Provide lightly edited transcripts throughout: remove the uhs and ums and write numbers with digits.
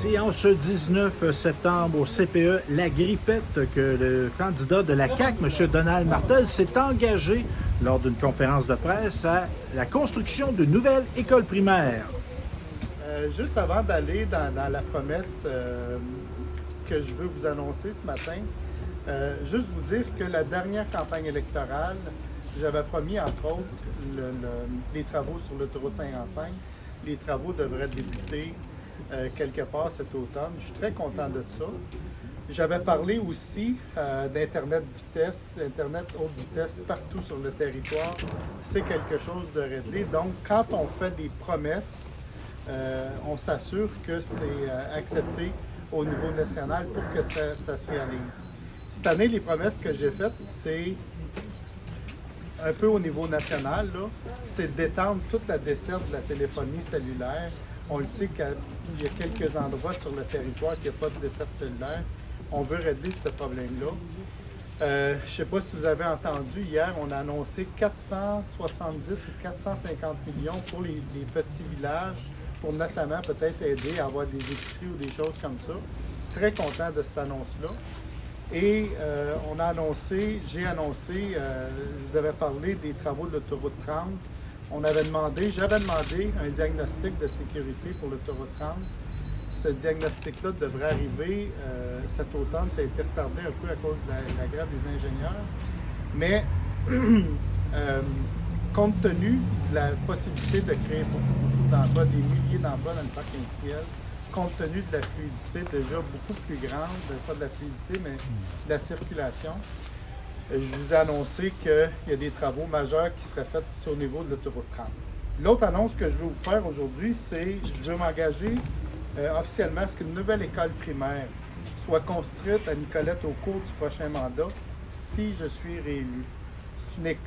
Séance ce 19 septembre au CPE, la grippette que le candidat de la CAQ, M. Donald Martel, s'est engagé lors d'une conférence de presse à la construction d'une nouvelle école primaire. Juste avant d'aller dans la promesse que je veux vous annoncer ce matin, juste vous dire que la dernière campagne électorale, j'avais promis entre autres les travaux sur l'autoroute 55. Les travaux devraient débuter quelque part cet automne. Je suis très content de ça. J'avais parlé aussi d'Internet vitesse, Internet haute vitesse partout sur le territoire. C'est quelque chose de réglé. Donc, quand on fait des promesses, on s'assure que c'est accepté au niveau national pour que ça se réalise. Cette année, les promesses que j'ai faites, c'est un peu au niveau national, c'est d'étendre toute la desserte de la téléphonie cellulaire. On le sait qu'il y a quelques endroits sur le territoire qui n'y a pas de desserte cellulaire. On veut régler ce problème-là. Je ne sais pas si vous avez entendu, hier, on a annoncé 470 ou 450 millions pour les petits villages, pour notamment peut-être aider à avoir des épiceries ou des choses comme ça. Très content de cette annonce-là. Et j'ai annoncé, je vous avais parlé des travaux de l'autoroute 30. J'avais demandé un diagnostic de sécurité pour l'autoroute 30. Ce diagnostic-là devrait arriver cet automne. Ça a été retardé un peu à cause de la grève des ingénieurs. Mais compte tenu de la possibilité de créer beaucoup d'emplois, des milliers d'emplois dans le parc industriel, compte tenu de la fluidité déjà beaucoup plus grande, pas de la fluidité, mais de la circulation, je vous ai annoncé qu'il y a des travaux majeurs qui seraient faits au niveau de l'autoroute 30. L'autre annonce que je veux vous faire aujourd'hui, c'est que je veux m'engager officiellement à ce qu'une nouvelle école primaire soit construite à Nicolette au cours du prochain mandat, si je suis réélu.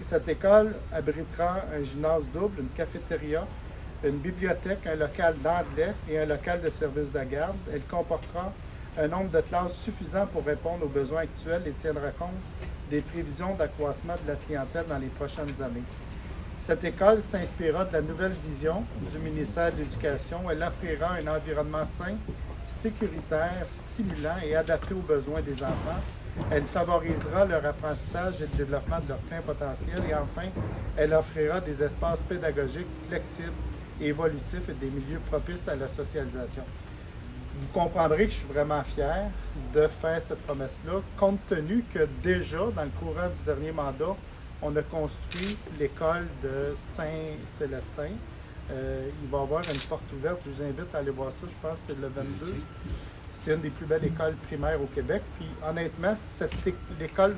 Cette école abritera un gymnase double, une cafétéria, une bibliothèque, un local d'anglais et un local de service de garde. Elle comportera un nombre de classes suffisant pour répondre aux besoins actuels et tiendra compte des prévisions d'accroissement de la clientèle dans les prochaines années. Cette école s'inspirera de la nouvelle vision du ministère de l'Éducation. Elle offrira un environnement sain, sécuritaire, stimulant et adapté aux besoins des enfants. Elle favorisera leur apprentissage et le développement de leur plein potentiel. Et enfin, elle offrira des espaces pédagogiques flexibles et évolutifs et des milieux propices à la socialisation. Vous comprendrez que je suis vraiment fier de faire cette promesse-là, compte tenu que déjà, dans le courant du dernier mandat, on a construit l'école de Saint-Célestin. Il va y avoir une porte ouverte. Je vous invite à aller voir ça. Je pense que c'est le 22. C'est une des plus belles écoles primaires au Québec. Puis honnêtement, l'école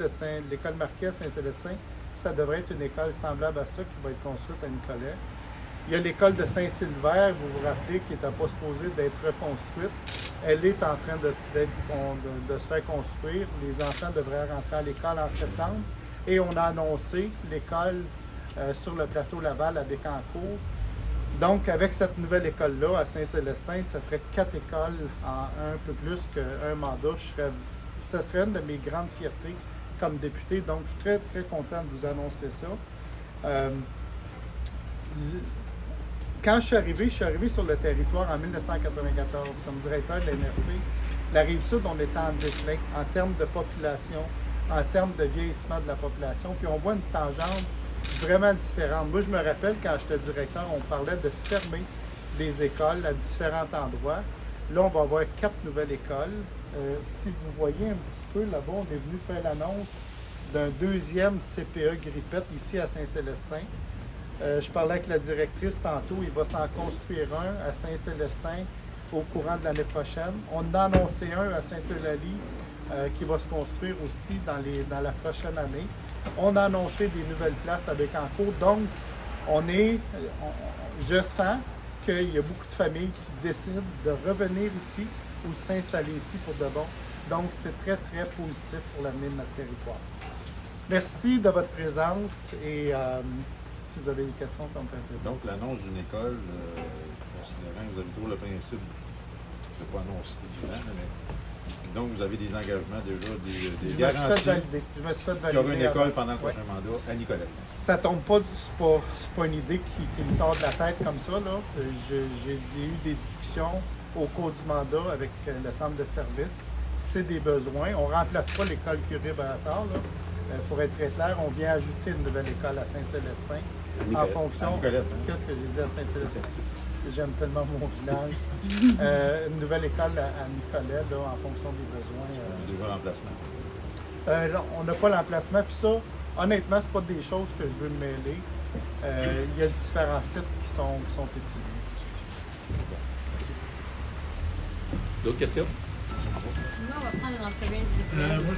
Marquet à Saint-Célestin, ça devrait être une école semblable à ça qui va être construite à Nicolet. Il y a l'école de Saint-Sylvain, vous vous rappelez, qui n'était pas supposée d'être reconstruite. Elle est en train de se faire construire. Les enfants devraient rentrer à l'école en septembre. Et on a annoncé l'école sur le plateau Laval à Bécancour. Donc, avec cette nouvelle école-là, à Saint-Célestin, ça ferait 4 écoles en un peu plus qu'un mandat. Ça serait une de mes grandes fiertés comme député. Donc, je suis très, très content de vous annoncer ça. Quand je suis arrivé sur le territoire en 1994 comme directeur de l'NRC. La Rive-Sud, on était en déclin en termes de population, en termes de vieillissement de la population. Puis on voit une tangente vraiment différente. Moi, je me rappelle, quand j'étais directeur, on parlait de fermer des écoles à différents endroits. Là, on va avoir 4 nouvelles écoles. Si vous voyez un petit peu là-bas, on est venu faire l'annonce d'un deuxième CPE Grippette ici à Saint-Célestin. Je parlais avec la directrice tantôt, il va s'en construire un à Saint-Célestin au courant de l'année prochaine. On en a annoncé un à Sainte-Eulalie qui va se construire aussi dans la prochaine année. On a annoncé des nouvelles places à Bécancour. Donc, je sens qu'il y a beaucoup de familles qui décident de revenir ici ou de s'installer ici pour de bon. Donc, c'est très, très positif pour l'avenir de notre territoire. Merci de votre présence et si vous avez des questions, ça me fait plaisir. Donc, l'annonce d'une école, considérant que vous avez toujours le principe, je ne vais pas annoncer du vent, mais donc vous avez des engagements déjà, des garanties. Je me suis fait valider. Il y aura une école pendant le prochain mandat à Nicolet. Ça tombe pas, c'est pas une idée qui me sort de la tête comme ça, là. J'ai eu des discussions au cours du mandat avec le centre de service. C'est des besoins. On ne remplace pas l'école Curie-Brassard. Pour être très clair, on vient ajouter une nouvelle école à Saint-Célestin en fonction... Qu'est-ce que j'ai dit à Saint-Célestin? J'aime tellement mon village. Une nouvelle école à Nicolet, là, en fonction des besoins. Déjà l'emplacement. Non, on n'a pas l'emplacement. Puis ça, honnêtement, c'est pas des choses que je veux me mêler. Il y a différents sites qui sont étudiés. D'autres questions? Nous, on va prendre une entrevue individuelle. Moi,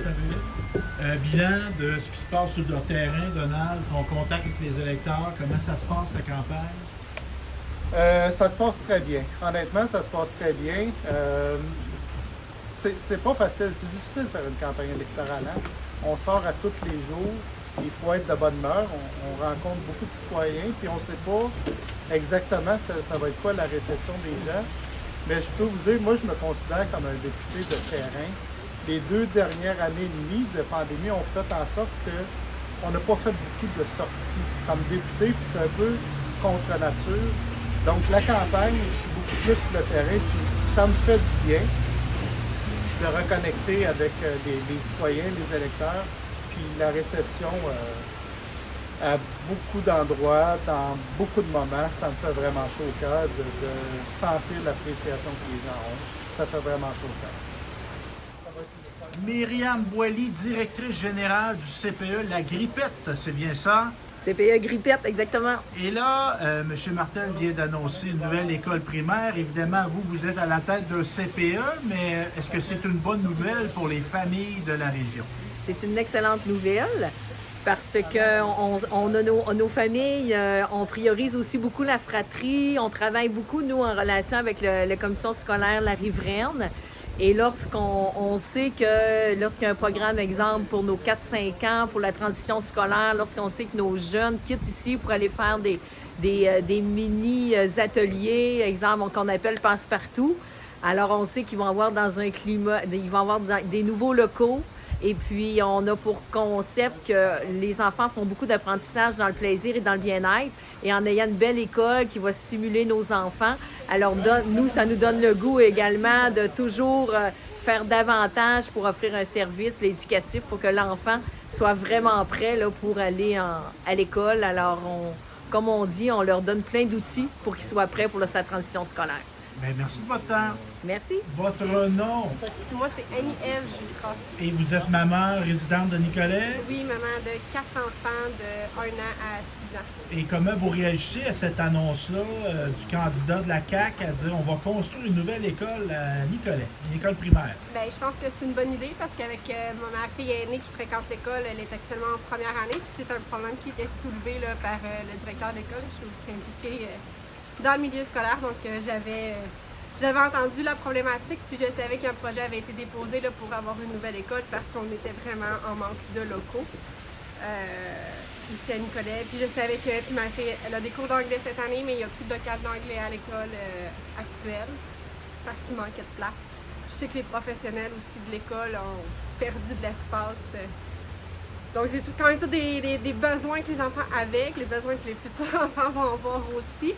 j'avais bilan de ce qui se passe sur le terrain, Donald, ton contact avec les électeurs, comment ça se passe ta campagne? Ça se passe très bien. Honnêtement, ça se passe très bien. C'est pas facile. C'est difficile de faire une campagne électorale. Hein? On sort à tous les jours. Il faut être de bonne humeur. On rencontre beaucoup de citoyens. Puis on ne sait pas exactement ça va être quoi la réception des gens. Mais je peux vous dire, moi, je me considère comme un député de terrain. Les 2 dernières années et demie de pandémie ont fait en sorte qu'on n'a pas fait beaucoup de sorties comme député. Puis c'est un peu contre nature. Donc, la campagne, je suis beaucoup plus sur le terrain, puis ça me fait du bien de reconnecter avec les citoyens, les électeurs, puis la réception à beaucoup d'endroits, dans beaucoup de moments, ça me fait vraiment chaud au cœur de sentir l'appréciation que les gens ont. Ça fait vraiment chaud au cœur. Myriam Boily, directrice générale du CPE La Grippette, c'est bien ça? CPE Grippette, exactement. Et là, M. Martel vient d'annoncer une nouvelle école primaire. Évidemment, vous êtes à la tête d'un CPE, mais est-ce que c'est une bonne nouvelle pour les familles de la région? C'est une excellente nouvelle parce que on a nos familles, on priorise aussi beaucoup la fratrie, on travaille beaucoup, nous, en relation avec la commission scolaire La Riveraine. Et lorsqu'on sait que lorsqu'il y a un programme, exemple, pour nos 4-5 ans, pour la transition scolaire, lorsqu'on sait que nos jeunes quittent ici pour aller faire des mini-ateliers, exemple, qu'on appelle passe-partout, alors on sait qu'ils vont avoir dans un climat, ils vont avoir des nouveaux locaux. Et puis, on a pour concept que les enfants font beaucoup d'apprentissage dans le plaisir et dans le bien-être. Et en ayant une belle école qui va stimuler nos enfants, alors nous, ça nous donne le goût également de toujours faire davantage pour offrir un service éducatif pour que l'enfant soit vraiment prêt là, pour aller à l'école. Alors, comme on dit, on leur donne plein d'outils pour qu'ils soient prêts pour sa transition scolaire. Bien, merci de votre temps. Merci. Votre nom? Moi, c'est Annie-Ève Jutras. Et vous êtes maman résidente de Nicolet? Oui, maman de 4 enfants de 1 an à 6 ans. Et comment vous réagissez à cette annonce-là du candidat de la CAQ à dire on va construire une nouvelle école à Nicolet, une école primaire? Bien, je pense que c'est une bonne idée parce qu'avec ma fille aînée qui fréquente l'école, elle est actuellement en première année. Puis c'est un problème qui était soulevé là, par le directeur d'école. Je suis aussi impliquée dans le milieu scolaire, donc j'avais entendu la problématique, puis je savais qu'un projet avait été déposé là, pour avoir une nouvelle école parce qu'on était vraiment en manque de locaux ici à Nicolet. Puis je savais que elle a des cours d'anglais cette année, mais il n'y a plus de cadre d'anglais à l'école actuelle parce qu'il manquait de place. Je sais que les professionnels aussi de l'école ont perdu de l'espace. Donc c'est quand même tous des besoins que les enfants avaient, les besoins que les futurs enfants vont avoir aussi.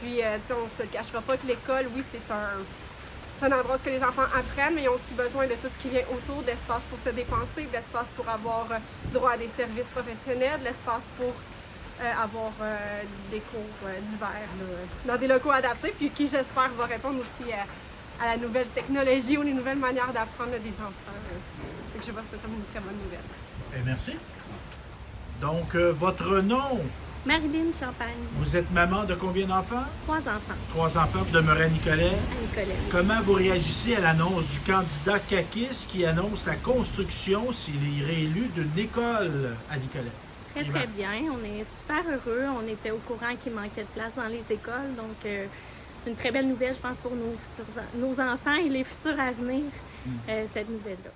Puis, on ne se le cachera pas que l'école, oui, c'est un endroit où les enfants apprennent, mais ils ont aussi besoin de tout ce qui vient autour, d'espace pour se dépenser, d'espace pour avoir droit à des services professionnels, de l'espace pour avoir des cours d'hiver dans des locaux adaptés, puis qui, j'espère, va répondre aussi à la nouvelle technologie ou les nouvelles manières d'apprendre des enfants. Donc, je vois ça comme une très bonne nouvelle. Et merci. Donc, votre nom? Marilyn Champagne. Vous êtes maman de combien d'enfants? 3 enfants. 3 enfants, vous demeurez à Nicolet. À Nicolet. Comment vous réagissez à l'annonce du candidat caquiste qui annonce la construction, s'il est réélu, d'une école à Nicolet? Très, très bien. On est super heureux. On était au courant qu'il manquait de place dans les écoles. Donc, c'est une très belle nouvelle, je pense, pour nos enfants et les futurs à venir, cette nouvelle-là.